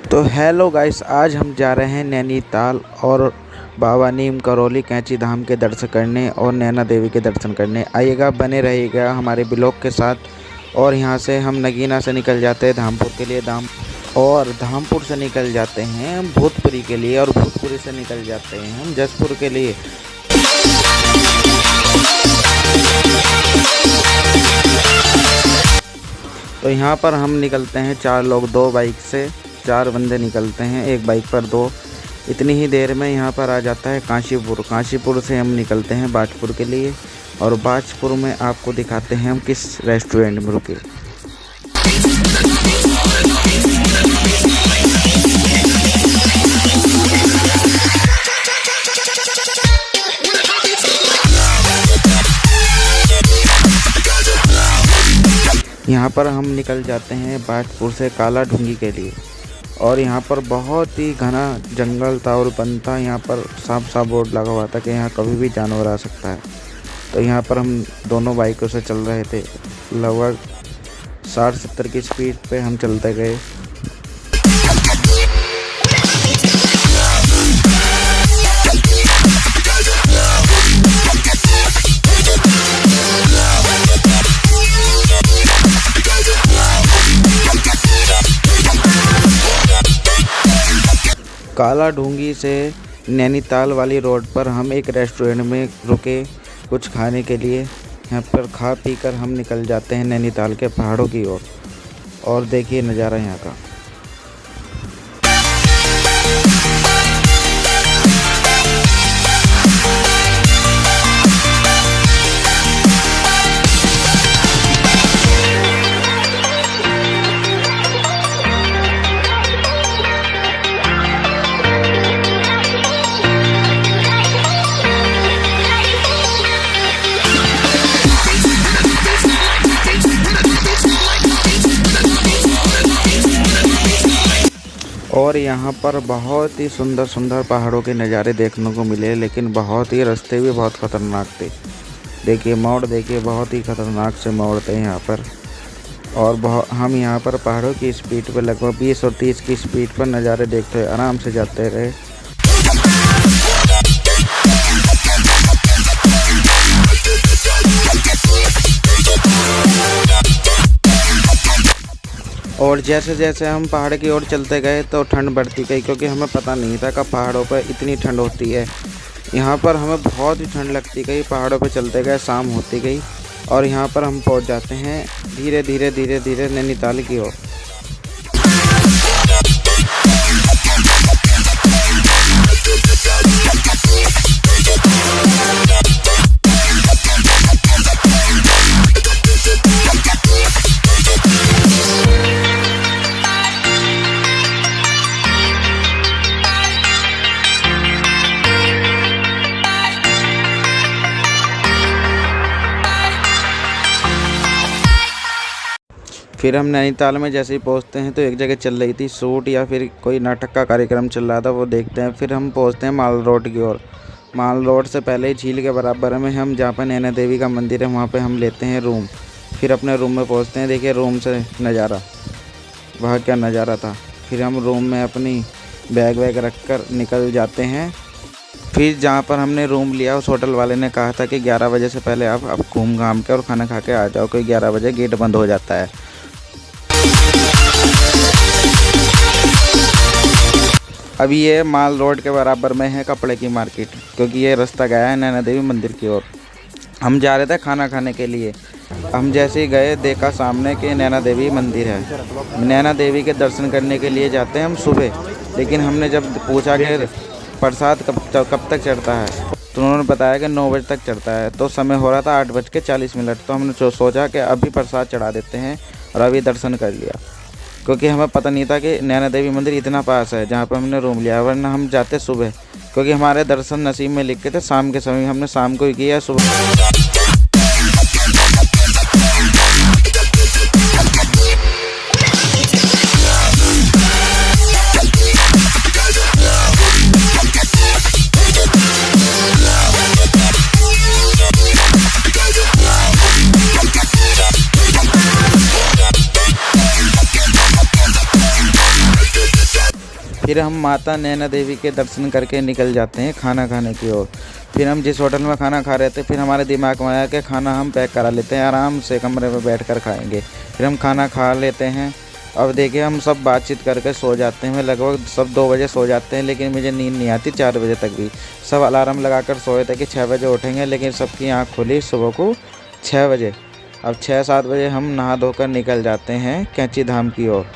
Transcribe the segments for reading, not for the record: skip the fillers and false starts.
तो hello guys, आज हम जा रहे हैं नैनीताल और बाबा नीम करौली कैंची धाम के दर्शन करने और नैना देवी के दर्शन करने। आइएगा, बने रहिएगा हमारे ब्लॉग के साथ। और यहाँ से हम नगीना से निकल जाते हैं धामपुर के लिए, धामपुर से निकल जाते हैं हम भूतपुरी के लिए, और भूतपुरी से निकल जाते हैं हम जसपुर के लिए। तो यहाँ पर हम निकलते हैं 4 लोग, 2 बाइक से 4 बंदे निकलते हैं, एक बाइक पर 2। इतनी ही देर में यहाँ पर आ जाता है काशीपुर से हम निकलते हैं बाजपुर के लिए, और बाजपुर में आपको दिखाते हैं हम किस रेस्टोरेंट में रुके। यहाँ पर हम निकल जाते हैं बाजपुर से काला ढूंगी के लिए, और यहाँ पर बहुत ही घना जंगल था और वन था। यहाँ पर साफ बोर्ड लगा हुआ था कि यहाँ कभी भी जानवर आ सकता है। तो यहाँ पर हम दोनों बाइकों से चल रहे थे, लगभग 60-70 की स्पीड पे हम चलते गए। काला ढूंगी से नैनीताल वाली रोड पर हम एक रेस्टोरेंट में रुके कुछ खाने के लिए। यहाँ पर खा पी कर हम निकल जाते हैं नैनीताल के पहाड़ों की ओर, और देखिए नज़ारा यहाँ का। और यहाँ पर बहुत ही सुंदर पहाड़ों के नज़ारे देखने को मिले, लेकिन बहुत ही रास्ते भी बहुत ख़तरनाक थे। देखिए मोड़, देखिए बहुत ही ख़तरनाक से मोड़ थे यहाँ पर। और हम यहाँ पर पहाड़ों की स्पीड पर लगभग 20 और 30 की स्पीड पर नज़ारे देखते हुए आराम से जाते रहे। और जैसे जैसे हम पहाड़ की ओर चलते गए तो ठंड बढ़ती गई, क्योंकि हमें पता नहीं था कि पहाड़ों पर इतनी ठंड होती है। यहाँ पर हमें बहुत ही ठंड लगती गई, पहाड़ों पर चलते गए, शाम होती गई, और यहाँ पर हम पहुँच जाते हैं धीरे धीरे नैनीताल की ओर। फिर हम नैनीताल में जैसे ही पहुंचते हैं तो एक जगह चल रही थी शूट या फिर कोई नाटक का कार्यक्रम चल रहा था, वो देखते हैं। फिर हम पहुंचते हैं माल रोड की ओर। माल रोड से पहले ही झील के बराबर में हम जहाँ पर नैना देवी का मंदिर है, वहाँ पे हम लेते हैं रूम। फिर अपने रूम में पहुँचते हैं। देखिए रूम से नज़ारा, वह क्या नज़ारा था। फिर हम रूम में अपनी बैग वैग रख कर निकल जाते हैं। फिर जहाँ पर हमने रूम लिया, उस होटल वाले ने कहा था कि 11 बजे से पहले आप घूम घाम के और खाना खा के आ जाओ, क्योंकि 11 बजे गेट बंद हो जाता है। अभी ये माल रोड के बराबर में है कपड़े की मार्केट, क्योंकि ये रास्ता गया है नैना देवी मंदिर की ओर। हम जा रहे थे खाना खाने के लिए। हम जैसे ही गए, देखा सामने के नैना देवी मंदिर है। नैना देवी के दर्शन करने के लिए जाते हैं हम सुबह, लेकिन हमने जब पूछा कि प्रसाद कब तक चढ़ता है, तो उन्होंने बताया कि 9 बजे तक चढ़ता है। तो समय हो रहा था 8:40। तो हमने सोचा कि अभी प्रसाद चढ़ा देते हैं और अभी दर्शन कर लिया, क्योंकि हमें पता नहीं था कि नैना देवी मंदिर इतना पास है जहाँ पर हमने रूम लिया, वरना हम जाते सुबह, क्योंकि हमारे दर्शन नसीब में लिखे थे शाम के समय। हमने शाम को ही किया, सुबह फिर हम माता नैना देवी के दर्शन करके निकल जाते हैं खाना खाने की ओर। फिर हम जिस होटल में खाना खा रहे थे, फिर हमारे दिमाग में आया कि खाना हम पैक करा लेते हैं, आराम से कमरे में बैठकर खाएंगे। फिर हम खाना खा लेते हैं। अब देखिए हम सब बातचीत करके सो जाते हैं। लगभग सब 2 बजे सो जाते हैं, लेकिन मुझे नींद नहीं आती 4 बजे तक भी। सब अलार्म लगाकर सोए थे कि 6 बजे उठेंगे, लेकिन सबकी आँख खुली सुबह को 6 बजे। अब 6-7 बजे हम नहा धोकर निकल जाते हैं कैंची धाम की ओर।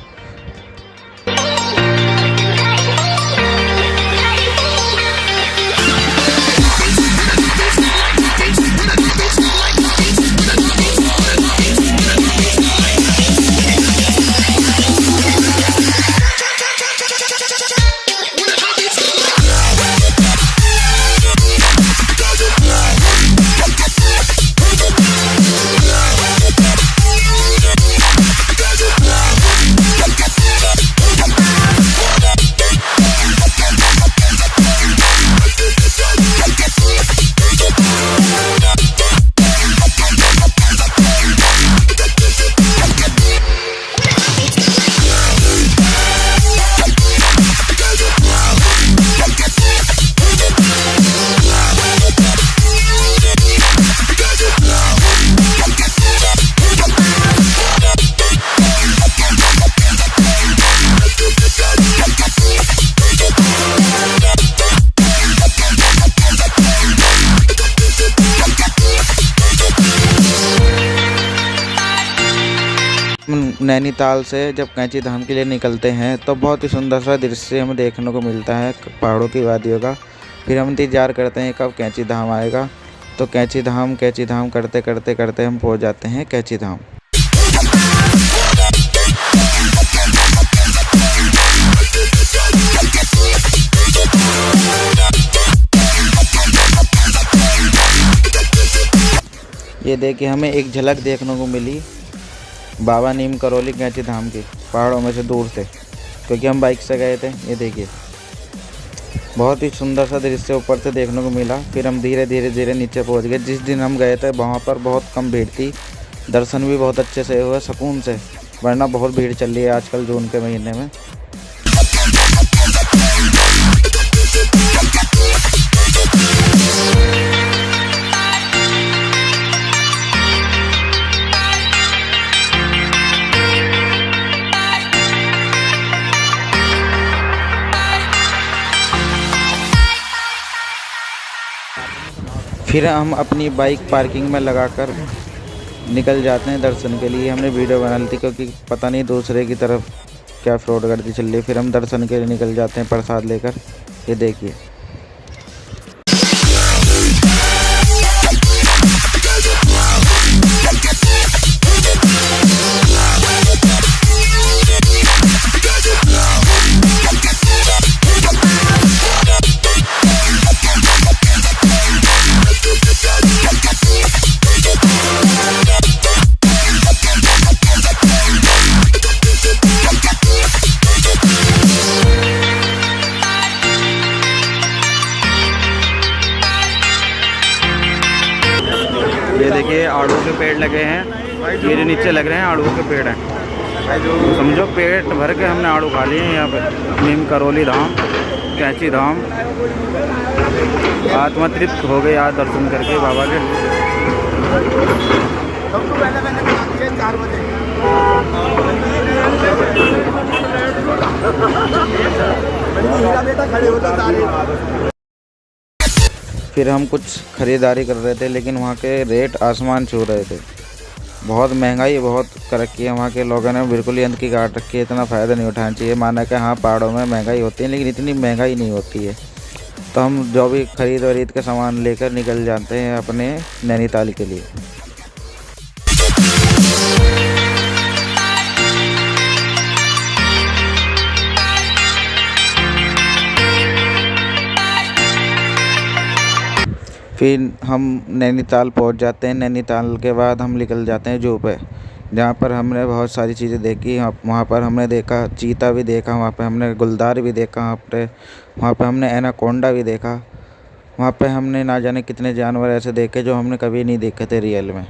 नैनीताल से जब कैंची धाम के लिए निकलते हैं तो बहुत ही सुंदर सा दृश्य हमें देखने को मिलता है पहाड़ों की वादियों का। फिर हम इंतजार करते हैं कब कैंची धाम आएगा। तो कैंची धाम करते करते करते हम पहुंच जाते हैं कैंची धाम। ये देखिए हमें एक झलक देखने को मिली बाबा नीम करौली कैंची धाम की पहाड़ों में से दूर से, क्योंकि हम बाइक से गए थे। ये देखिए बहुत ही सुंदर सा दृश्य ऊपर से देखने को मिला। फिर हम धीरे धीरे नीचे पहुंच गए। जिस दिन हम गए थे वहाँ पर बहुत कम भीड़ थी, दर्शन भी बहुत अच्छे से हुए सुकून से, वरना बहुत भीड़ चल रही है आजकल जून के महीने में। फिर हम अपनी बाइक पार्किंग में लगाकर निकल जाते हैं दर्शन के लिए। हमने वीडियो बना ली थी क्योंकि पता नहीं दूसरे की तरफ क्या फ्रॉड करती चल रही है। फिर हम दर्शन के लिए निकल जाते हैं प्रसाद लेकर। ये देखिए देखिए आड़ू के पेड़ लगे हैं। ये जो नीचे लग रहे हैं आड़ू के पेड़ हैं। समझो पेट भर के हमने आड़ू खा लिए हैं यहाँ पे। नीम करौली धाम कैंची धाम आत्मा तृप्त हो गए आज दर्शन करके बाबा के। फिर हम कुछ ख़रीदारी कर रहे थे, लेकिन वहाँ के रेट आसमान छू रहे थे। बहुत महंगाई बहुत कर रखी है वहाँ के लोगों ने, बिल्कुल ही अंत की काट रखी है। इतना फ़ायदा नहीं उठाना चाहिए। माना कि हाँ पहाड़ों में महंगाई होती है, लेकिन इतनी महंगाई नहीं होती है। तो हम जो भी खरीद के सामान लेकर निकल जाते हैं अपने नैनीताल के लिए। फिर हम नैनीताल पहुंच जाते हैं। नैनीताल के बाद हम निकल जाते हैं जू पे, जहाँ पर हमने बहुत सारी चीज़ें देखी। वहाँ पर हमने देखा चीता भी देखा, वहाँ पे हमने गुलदार भी देखा, वहाँ पे हमने एनाकोंडा भी देखा। वहाँ पे हमने ना जाने कितने जानवर ऐसे देखे जो हमने कभी नहीं देखे थे रियल में।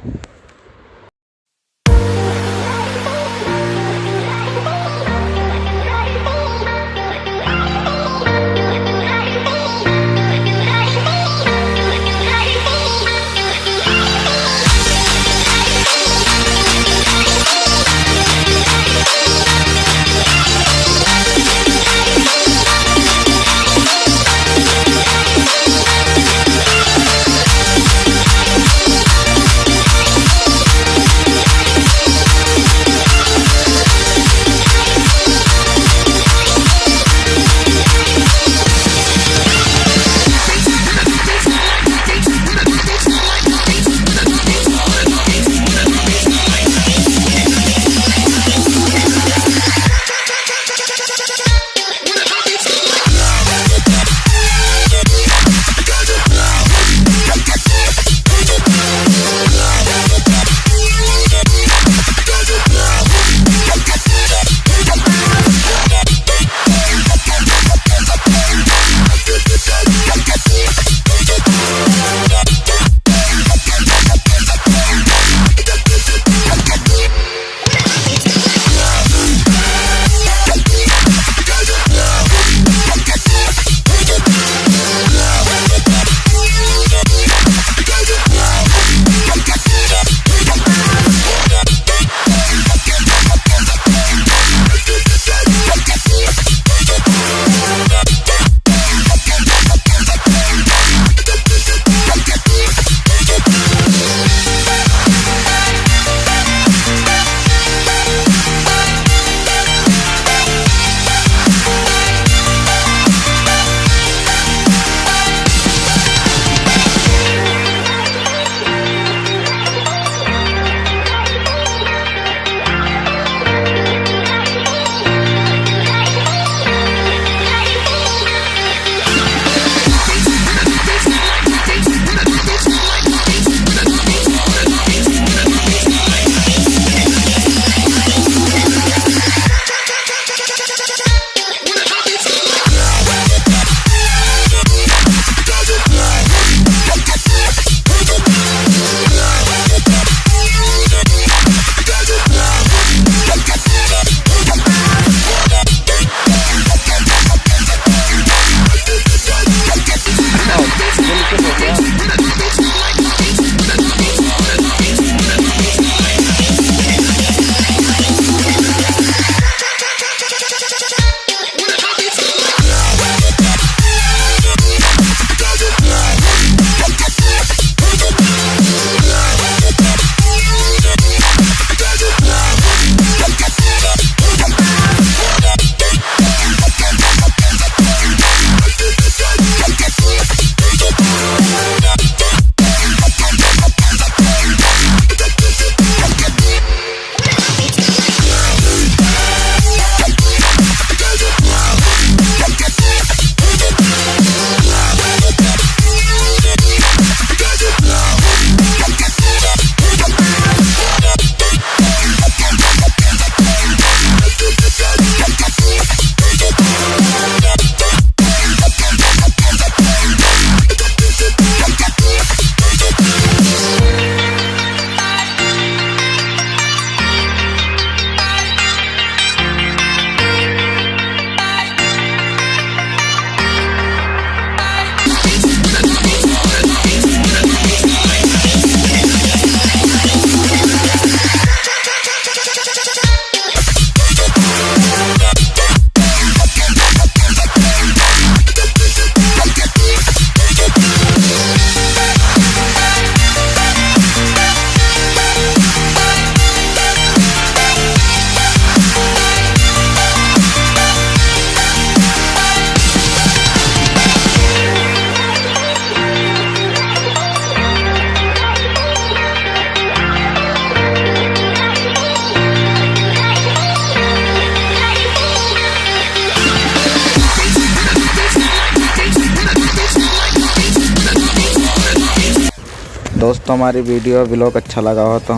दोस्तों हमारी वीडियो व्लॉग अच्छा लगा हो तो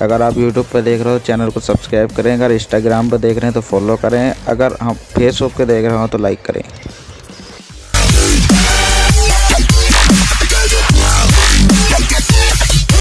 अगर आप यूट्यूब पर देख रहे हो तो चैनल को सब्सक्राइब करें, अगर इंस्टाग्राम पर देख रहे हैं तो फॉलो करें, अगर हम फेसबुक पे देख रहे हो तो लाइक करें।